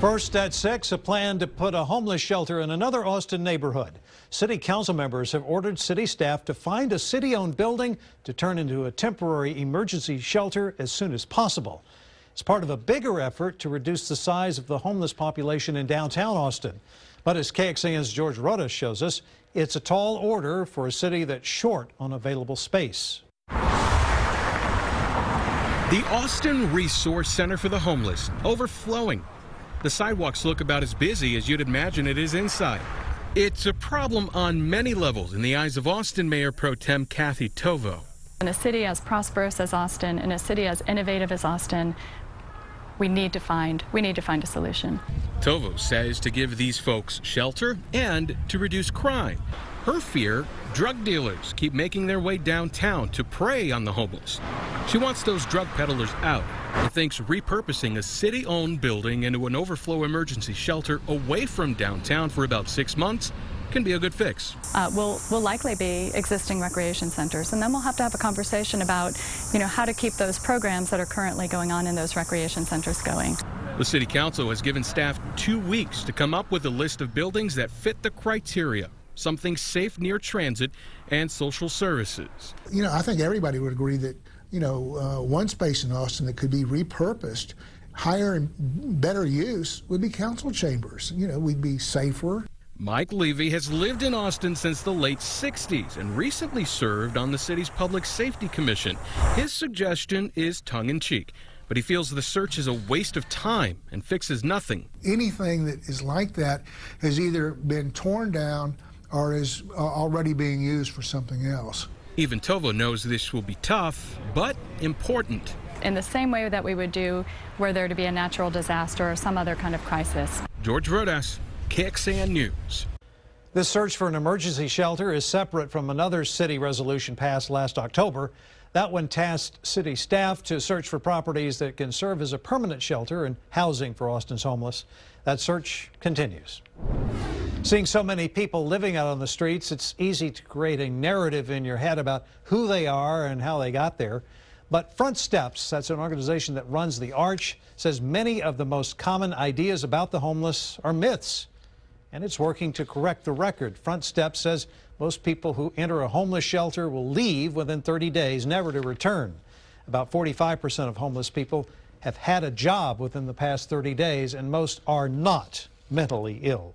First at 6, a plan to put a homeless shelter in another Austin neighborhood. City council members have ordered city staff to find a city-owned building to turn into a temporary emergency shelter as soon as possible. It's part of a bigger effort to reduce the size of the homeless population in downtown Austin. But as KXAN's George Rodas shows us, it's a tall order for a city that's short on available space. The Austin Resource Center for the Homeless, overflowing. The sidewalks look about as busy as you'd imagine it is inside. It's a problem on many levels in the eyes of Austin Mayor Pro Tem Kathy Tovo. In a city as prosperous as Austin, in a city as innovative as Austin, we need to find a solution. Tovo says to give these folks shelter and to reduce crime. Her fear, drug dealers keep making their way downtown to prey on the homeless. She wants those drug peddlers out and thinks repurposing a city-owned building into an overflow emergency shelter away from downtown for about 6 months can be a good fix. Will likely be existing recreation centers, and then we'll have to have a conversation about, how to keep those programs that are currently going on in those recreation centers going. The City Council has given staff 2 weeks to come up with a list of buildings that fit the criteria. Something safe near transit and social services. I think everybody would agree that, one space in Austin that could be repurposed, higher and better use would be council chambers. We'd be safer. Mike Levy has lived in Austin since the late 60s and recently served on the city's Public Safety Commission. His suggestion is tongue-in-cheek, but he feels the search is a waste of time and fixes nothing. Anything that is like that has either been torn down or is already being used for something else. Even Tovo knows this will be tough, but important. In the same way that we would do were there to be a natural disaster or some other kind of crisis. George Rodas, KXAN News. This search for an emergency shelter is separate from another city resolution passed last October. That one tasked city staff to search for properties that can serve as a permanent shelter and housing for Austin's homeless. That search continues. Seeing so many people living out on the streets, it's easy to create a narrative in your head about who they are and how they got there. But Front Steps, that's an organization that runs the Arch, says many of the most common ideas about the homeless are myths. And it's working to correct the record. Front Steps says most people who enter a homeless shelter will leave within 30 days, never to return. About 45% of homeless people have had a job within the past 30 days, and most are not mentally ill.